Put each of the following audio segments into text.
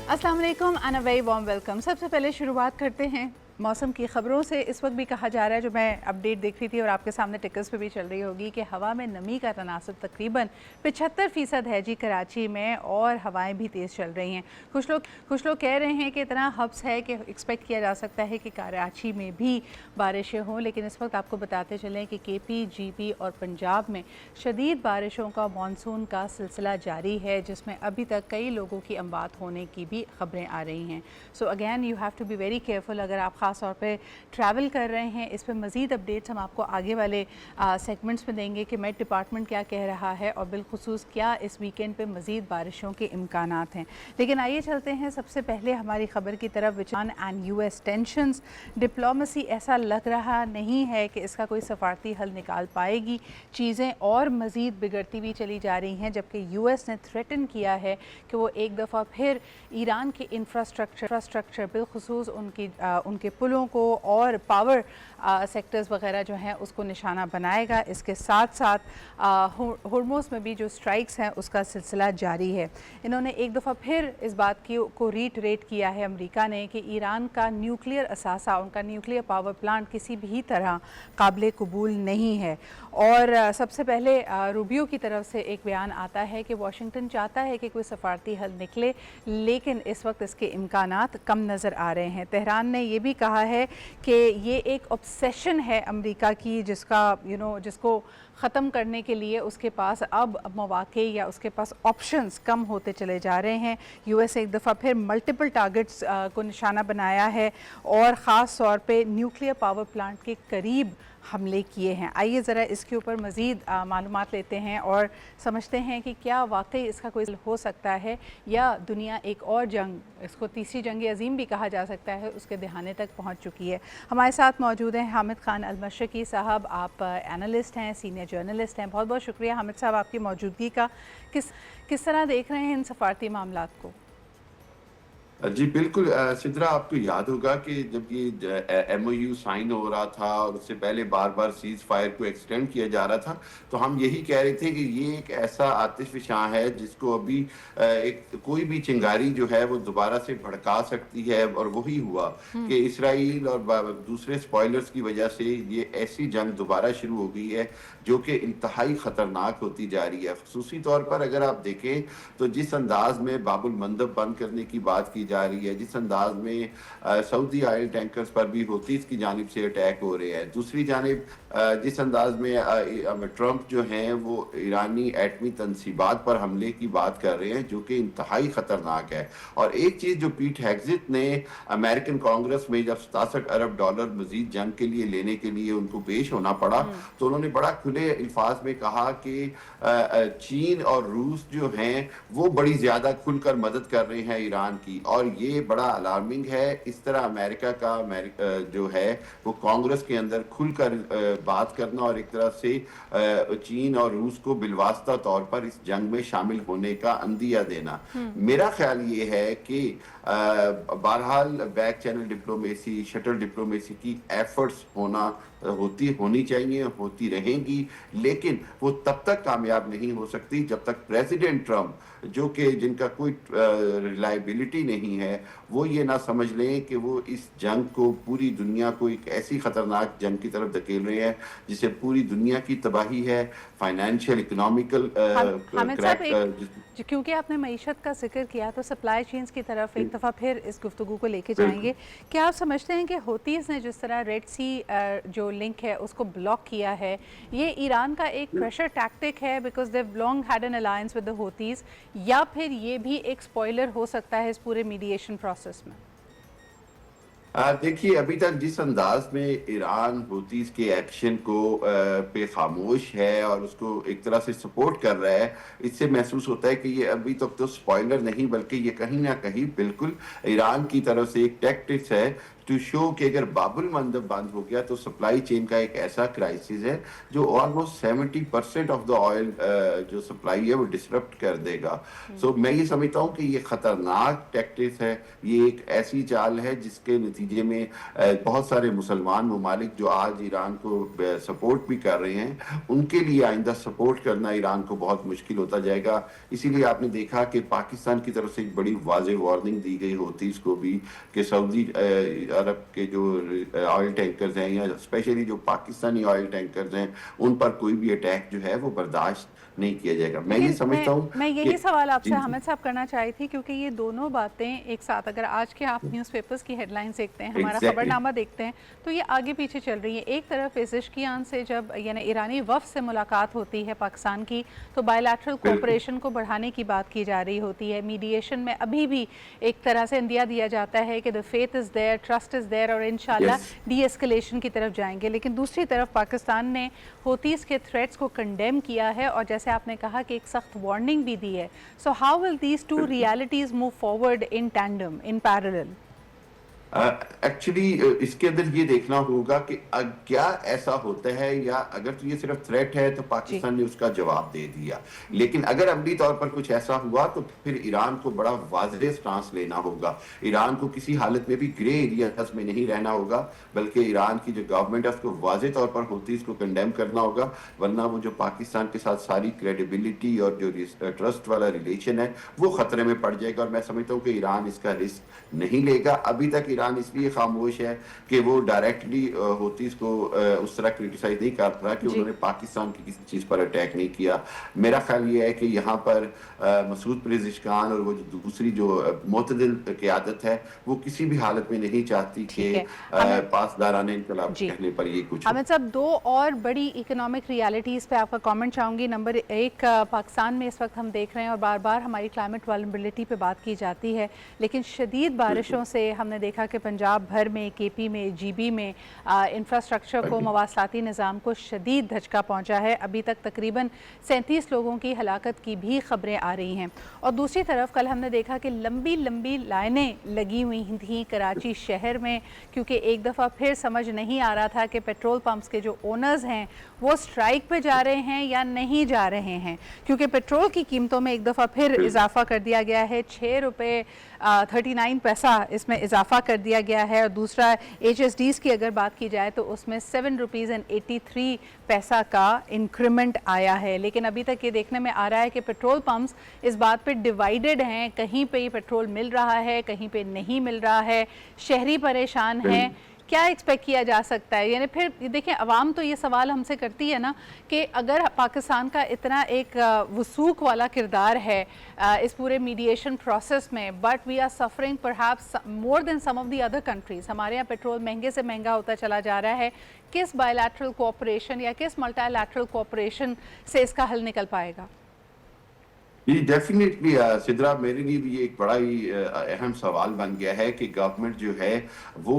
अस्सलाम वालेकुम and a very warm welcome. सबसे पहले शुरुआत करते हैं मौसम की ख़बरों से। इस वक्त भी कहा जा रहा है, जो मैं अपडेट देख रही थी और आपके सामने टिकर्स पे भी चल रही होगी, कि हवा में नमी का तनासब तकरीबन 75% है जी कराची में, और हवाएं भी तेज़ चल रही हैं। कुछ लोग कह रहे हैं कि इतना हब्स है कि एक्सपेक्ट किया जा सकता है कि कराची में भी बारिशें हों, लेकिन इस वक्त आपको बताते चलें कि KP, GP और पंजाब में शदीद बारिशों का मानसून का सिलसिला जारी है, जिसमें अभी तक कई लोगों की अमवात होने की भी खबरें आ रही हैं। So again you have to be very careful अगर आप ख़ास तौर पे ट्रैवल कर रहे हैं। इस पर मज़ीद अपडेट्स हम आपको आगे वाले सेगमेंट्स में देंगे कि मेट डिपार्टमेंट क्या कह रहा है और बिलखुसूस क्या इस वीकेंड पे मज़ीद बारिशों के इम्कानात हैं। लेकिन आइए चलते हैं सबसे पहले हमारी ख़बर की तरफ। विचान एंड US टेंशंस, डिप्लोमेसी ऐसा लग रहा नहीं है कि इसका कोई सफारती हल निकाल पाएगी। चीज़ें और मज़ीद बिगड़ती हुई चली जा रही हैं, जबकि US ने थ्रेटन किया है कि वो एक दफ़ा फिर ईरान के इंफ्रास्ट्रक्चर बिलखुसूस उनके पुलों को और पावर सेक्टर्स वगैरह जो हैं उसको निशाना बनाएगा। इसके साथ साथ होर्मुज़ में भी जो स्ट्राइक्स हैं उसका सिलसिला जारी है। इन्होंने एक दफ़ा फिर इस बात को रीटरेट किया है अमेरिका ने कि ईरान का न्यूक्लियर असासा, उनका न्यूक्लियर पावर प्लांट किसी भी तरह काबिल कबूल नहीं है। और सबसे पहले रूबियो की तरफ से एक बयान आता है कि वाशिंगटन चाहता है कि कोई सफारती हल निकले, लेकिन इस वक्त इसके इम्कानात कम नज़र आ रहे हैं। तेहरान ने यह भी कहा है कि ये एक ऑब्सेशन है अमेरिका की, जिसको ख़त्म करने के लिए उसके पास अब मौक़े या उसके पास ऑप्शंस कम होते चले जा रहे हैं। US एक दफ़ा फिर मल्टीपल टारगेट्स को निशाना बनाया है और ख़ास तौर पे न्यूक्लियर पावर प्लांट के करीब हमले किए हैं। आइए ज़रा इसके ऊपर मज़ीद मालूमात लेते हैं और समझते हैं कि क्या वाकई इसका कोई हो सकता है, या दुनिया एक और जंग, इसको तीसरी जंग अज़ीम भी कहा जा सकता है, उसके दहाने तक पहुंच चुकी है। हमारे साथ मौजूद हैं हामिद खान अल-मशरकी साहब। आप एनालिस्ट हैं, सीनियर जर्नलिस्ट हैं। बहुत बहुत शुक्रिया हामिद साहब आपकी मौजूदगी का। किस तरह देख रहे हैं इन सफारती मामलात को? जी बिल्कुल सिद्रा, आपको याद होगा कि जब ये MOU साइन हो रहा था और उससे पहले बार बार सीज फायर को एक्सटेंड किया जा रहा था, तो हम यही कह रहे थे कि ये एक ऐसा आतिशफशां है जिसको अभी एक कोई भी चिंगारी जो है वो दोबारा से भड़का सकती है। और वही हुआ कि इसराइल और दूसरे स्पॉयलर्स की वजह से ये ऐसी जंग दोबारा शुरू हो गई है जो कि इंतहाई ख़तरनाक होती जा रही है। ख़ुसूसी तौर पर अगर आप देखें तो जिस अंदाज में बाबुल मंदब बंद करने की बात की जा रही है, जिस अंदाज में सऊदी ऑयल टैंकर्स पर भी होतीस की जानिब से अटैक हो रहे हैं, दूसरी जानिब जिस अंदाज में ट्रंप जो हैं वो ईरानी एटमी तनसीबात पर हमले की बात कर रहे हैं, जो कि इंतहाई ख़तरनाक है। और एक चीज़ जो पीट हेग्जिट ने अमेरिकन कांग्रेस में जब $67 अरब मजीद जंग के लिए लेने के लिए उनको पेश होना पड़ा, तो उन्होंने बड़ा खुले अल्फाज में कहा कि चीन और रूस जो हैं वो बड़ी ज़्यादा खुलकर मदद कर रहे हैं ईरान की, और ये बड़ा अलार्मिंग है। इस तरह अमेरिका का जो है वो कांग्रेस के अंदर खुलकर बात करना और एक तरह से चीन और रूस को बिलवास्ता तौर पर इस जंग में शामिल होने का अंदिया देना। मेरा ख्याल ये है कि बहरहाल back channel diplomacy, shuttle diplomacy की एफर्ट्स होनी चाहिए, होती रहेंगी, लेकिन वो तब तक कामयाब नहीं हो सकती जब तक प्रेसिडेंट ट्रंप, जो कि जिनका कोई रिलायबिलिटी नहीं है, वो ये ना समझ लें कि वो इस जंग को, पूरी दुनिया को एक ऐसी खतरनाक जंग की तरफ धकेल रहे हैं जिससे पूरी दुनिया की तबाही है, फाइनेंशियल, इकोनॉमिकल हामिद साहब, क्रैक। क्योंकि आपने मईशत का जिक्र किया तो सप्लाई चेन्स की तरफ एक दफ़ा फिर इस गुफ्तगू को लेके जाएंगे। क्या आप समझते हैं कि हौतीज़ ने जिस तरह रेड सी जो लिंक है उसको ब्लॉक किया है, ये ईरान का एक प्रेशर टैक्टिक है because they long had an alliance with the Houthis, या फिर ये भी एक स्पॉइलर हो सकता है इस पूरे मीडिएशन प्रोसेस में? देखिए, अभी तक जिस अंदाज में ईरान हूतीस के एक्शन को पे खामोश है और उसको एक तरह से सपोर्ट कर रहा है, इससे महसूस होता है कि ये अभी तक तो स्पॉइलर नहीं, बल्कि ये कहीं ना कहीं बिल्कुल ईरान की तरफ से एक टैक्टिक्स है टू शो कि अगर बाबुल मंदब बंद हो गया तो सप्लाई चेन का एक ऐसा क्राइसिस है जो ऑलमोस्ट 70% ऑफ द ऑयल जो सप्लाई है वो डिसरप्ट कर देगा। सो मैं ये समझता हूँ कि ये खतरनाक टैक्टिक्स है, ये एक ऐसी चाल है जिसके नतीजे में बहुत सारे मुसलमान ममालिक जो आज ईरान को सपोर्ट भी कर रहे हैं, उनके लिए आइंदा सपोर्ट करना ईरान को बहुत मुश्किल होता जाएगा। इसीलिए आपने देखा कि पाकिस्तान की तरफ से एक बड़ी वाज़ेह वार्निंग दी गई होती इसको भी कि सऊदी अरब के जो ऑयल टैंकर्स हैं या स्पेशली जो पाकिस्तानी ऑयल टैंकर्स हैं, उन पर कोई भी अटैक जो है वो बर्दाश्त नहीं किया जाएगा। मैं ये समझता हूँ मैं यही सवाल आपसे जी हामिद साहब करना चाही थी, क्योंकि ये दोनों बातें एक साथ, अगर आज के आप न्यूज़पेपर्स की हेडलाइंस देखते हैं, हमारा खबरनामा देखते हैं, तो ये आगे पीछे चल रही है। एक तरफ पेज़ेशकियान से जब यानी ईरानी वफ़द से मुलाकात होती है पाकिस्तान की, तो बायलैटरल कोऑपरेशन को बढ़ाने की बात की जा रही होती है। मीडिएशन में अभी भी एक तरह से इंदिया दिया जाता है कि the faith is there, trust is there और इंशाल्लाह डी एस्केलेशन की तरफ जाएंगे। लेकिन दूसरी तरफ पाकिस्तान ने हूतीज़ के थ्रेट्स को कंडेम किया है और जैसे आपने कहा कि एक सख्त वार्निंग भी दी है। So how will these two realities move forward in tandem, in parallel? Actually इसके अंदर ये देखना होगा कि क्या ऐसा होता है, या अगर तो ये सिर्फ थ्रेट है तो पाकिस्तान ने उसका जवाब दे दिया, लेकिन अगर अमली तौर पर कुछ ऐसा हुआ तो फिर ईरान को बड़ा वाज़ेह स्टांस लेना होगा। ईरान को किसी हालत में भी ग्रे एरियाज में नहीं रहना होगा, बल्कि ईरान की जो गवर्नमेंट है उसको वाज़ेह तौर पर होती इसको कंडेम करना होगा, वरना वो जो पाकिस्तान के साथ सारी क्रेडिबिलिटी और जो ट्रस्ट वाला रिलेशन है वो खतरे में पड़ जाएगा। और मैं समझता हूँ कि ईरान इसका रिस्क नहीं लेगा। अभी तक ईरान इसलिए खामोश है कि वो डायरेक्टली होतीज को उस तरह क्रिटिसाइज नहीं कर रहा कि उन्होंने पाकिस्तान की किसी चीज पर अटैक नहीं किया। मेरा ख्याल ये है कि यहाँ पर मसूद पेज़ेशकियान और वो जो दूसरी जो मोतदिल क़यादत है वो किसी भी हालत में नहीं चाहती कि पासदाराने इनकलाब कहने पर ये कुछ। हामिद साहब, दो और बड़ी इकोनॉमिक रियलिटीज़ पे आपका कमेंट चाहूँगी। नंबर एक, पाकिस्तान में इस वक्त हम देख रहे हैं और बार बार हमारी क्लाइमेट वल्नरेबिलिटी पे बात की जाती है, लेकिन शदीद बारिशों से हमने देखा कि पंजाब भर में, केपी में, जीबी में इंफ्रास्ट्रक्चर को, मवासलाती निज़ाम को शदीद धचका पहुँचा है। अभी तक तकरीबन 37 लोगों की हलाकत की भी खबरें आ रही हैं। और दूसरी तरफ कल हमने देखा कि लंबी लंबी लाइनें लगी हुई थी कराची शहर में, क्योंकि एक दफ़ा फिर समझ नहीं आ रहा था कि पेट्रोल पंप्स के जो ओनर्स हैं वो स्ट्राइक पे जा रहे हैं या नहीं जा रहे हैं, क्योंकि पेट्रोल की कीमतों में एक दफ़ा फिर इजाफा कर दिया गया है। 6 रुपये 39 पैसा इसमें इजाफा कर दिया गया है। और दूसरा HSDs की अगर बात की जाए तो उसमें 7 रुपीज़ एंड 83 पैसा का इंक्रीमेंट आया है। लेकिन अभी तक ये देखने में आ रहा है कि पेट्रोल पंप्स इस बात पे डिवाइडेड हैं, कहीं पे ये पेट्रोल मिल रहा है, कहीं पे नहीं मिल रहा है, शहरी परेशान हैं। क्या एक्सपेक्ट किया जा सकता है? यानी फिर देखिए, अवाम तो ये सवाल हमसे करती है ना कि अगर पाकिस्तान का इतना एक वसूख वाला किरदार है इस पूरे मीडिएशन प्रोसेस में, but we are suffering perhaps more than some of the other countries, हमारे यहाँ पेट्रोल महंगे से महंगा होता चला जा रहा है, किस बायलैटरल कोऑपरेशन या किस मल्टीलैटरल कोऑपरेशन से इसका हल निकल पाएगा? जी डेफिनेटली सिद्रा, मेरे लिए भी ये एक बड़ा ही अहम सवाल बन गया है कि गवर्नमेंट जो है वो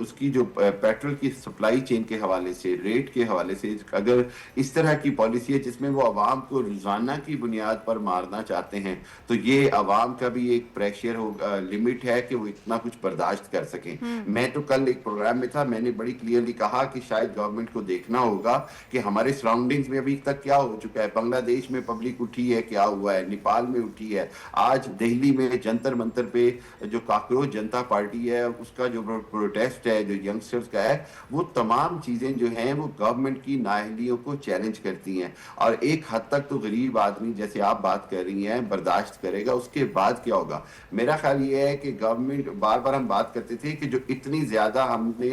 उसकी जो पेट्रोल की सप्लाई चेन के हवाले से, रेट के हवाले से अगर इस तरह की पॉलिसी है जिसमें वो आवाम को रोजाना की बुनियाद पर मारना चाहते हैं, तो ये आवाम का भी एक प्रेशर होगा, लिमिट है कि वो इतना कुछ बर्दाश्त कर सकें। मैं तो कल एक प्रोग्राम में था, मैंने बड़ी क्लियरली कहा कि शायद गवर्नमेंट को देखना होगा कि हमारे सराउंडिंग्स में अभी तक क्या हो चुका है। बांग्लादेश में पब्लिक उठी है, क्या हुआ है, नेपाल में उठी है, आज दिल्ली में जंतर मंतर पे जो काकरोच जनता पार्टी है उसका जो प्रोटेस्ट है, जो यंगस्टर्स का है, वो तमाम चीजें जो हैं वो गवर्नमेंट की नाअहलियों को चैलेंज करती हैं। और एक हद तक तो गरीब आदमी, जैसे आप बात कर रही हैं, बर्दाश्त करेगा। उसके बाद क्या होगा? मेरा ख्याल ये है कि गवर्नमेंट, बार बार हम बात करते थे कि जो इतनी ज्यादा हमने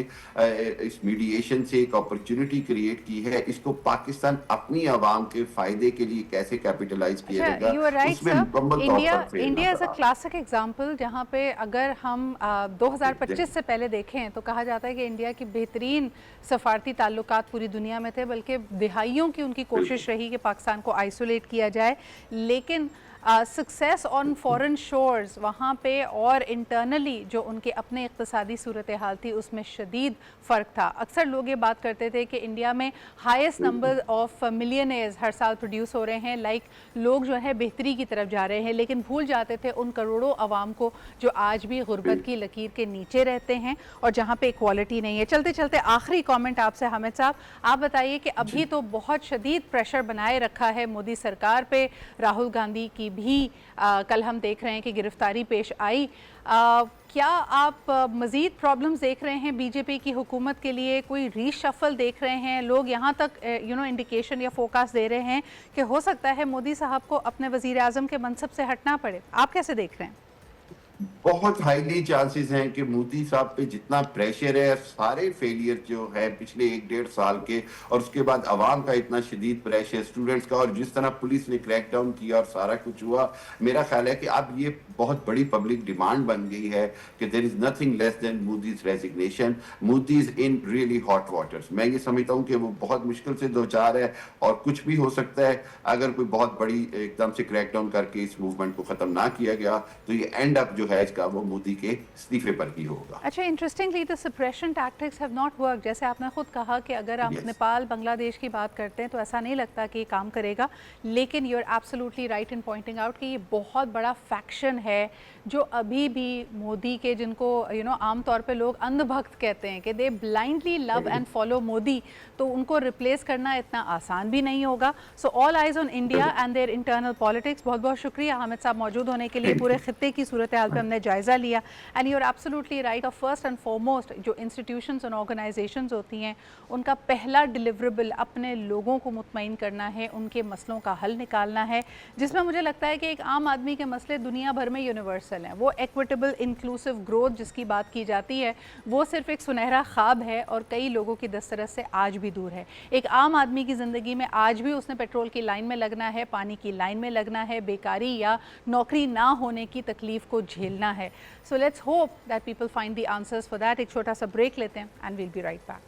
इस मीडिएशन से एक अपॉर्चुनिटी क्रिएट की है, इसको पाकिस्तान अपनी आवाम के फायदे के लिए कैसे कैपिटलाइज किया India is a classic example, जहां पे अगर हम 2025 से पहले देखें तो कहा जाता है कि इंडिया की बेहतरीन सफारती ताल्लुकात पूरी दुनिया में थे, बल्कि दिहाइयों की उनकी कोशिश रही कि पाकिस्तान को आइसोलेट किया जाए। लेकिन सक्सेस ऑन फॉरेन शोर्स वहाँ पे और इंटरनली जो उनके अपने इक़्तिसादी सूरत हाल थी उसमें शदीद फ़र्क था। अक्सर लोग ये बात करते थे कि इंडिया में हाईएस्ट नंबर ऑफ मिलियनेयर्स हर साल प्रोड्यूस हो रहे हैं, लाइक लोग जो है बेहतरी की तरफ जा रहे हैं, लेकिन भूल जाते थे उन करोड़ों आवाम को जो आज भी गुर्बत की लकीर के नीचे रहते हैं और जहाँ पे इक्वालिटी नहीं है। चलते चलते आखिरी कमेंट आपसे हामिद साहब, आप बताइए कि अभी तो बहुत शदीद प्रेशर बनाए रखा है मोदी सरकार पे, राहुल गांधी की भी कल हम देख रहे हैं कि गिरफ्तारी पेश आई। क्या आप मज़ीद प्रॉब्लम्स देख रहे हैं बीजेपी की हुकूमत के लिए? कोई रीशफल देख रहे हैं? लोग यहाँ तक इंडिकेशन या फोकस दे रहे हैं कि हो सकता है मोदी साहब को अपने वज़ीर आज़म के मनसब से हटना पड़े। आप कैसे देख रहे हैं? बहुत हाईली चांसेस हैं कि मोदी साहब पे जितना प्रेशर है, सारे फेलियर जो है पिछले 1-1.5 साल के, और उसके बाद अवाम का इतना शदीद प्रेशर, स्टूडेंट्स का, और जिस तरह पुलिस ने क्रैक डाउन किया और सारा कुछ हुआ, मेरा ख्याल है कि अब ये बहुत बड़ी पब्लिक डिमांड बन गई है कि there is nothing less than Modi's resignation. Modi is in really hot waters. मैं ये समझता हूँ कि वो बहुत मुश्किल से दो चार है और कुछ भी हो सकता है अगर कोई बहुत बड़ी एकदम से क्रैक डाउन करके इस मूवमेंट को ख़त्म ना किया गया तो ये एंड अप जो है इसका वो मोदी के इस्तीफे पर ही होगा। अच्छा, interestingly the suppression tactics have not work. जैसे आपने खुद कहा कि अगर आप नेपाल बांग्लादेश की बात करते हैं तो ऐसा नहीं लगता कि ये काम करेगा, लेकिन you are absolutely right in pointing out कि ये बहुत बड़ा फैक्शन है जो अभी भी मोदी के, जिनको आम तौर पे लोग अंधभक्त कहते हैं कि दे blindly love and follow Modi, तो उनको रिप्लेस करना इतना आसान भी नहीं होगा। So all eyes on India and their internal politics. बहुत बहुत शुक्रिया हामिद साहब मौजूद होने के लिए। पूरे खित्ते की सूरत हाल पर हमने जायज़ा लिया and you are absolutely right. First and foremost जो इंस्टीट्यूशंस और ऑर्गेनाइजेशंस होती हैं उनका पहला डिलीवरेबल अपने लोगों को मुतमईन करना है, उनके मसलों का हल निकालना है, जिसमें मुझे लगता है कि एक आम आदमी के मसले दुनिया भर में यूनिवर्सल हैं। वो एक्विटेबल इंक्लूसिव ग्रोथ जिसकी बात की जाती है वो सिर्फ एक सुनहरा ख्वाब है और कई लोगों की दस्तरस से आज भी दूर है। एक आम आदमी की ज़िंदगी में आज भी उसने पेट्रोल की लाइन में लगना है, पानी की लाइन में लगना है, बेकारी या नौकरी ना होने की तकलीफ़ को झेलना है। So let's hope that people find the answers for that. एक छोटा सा ब्रेक लेते हैं and we'll be right back.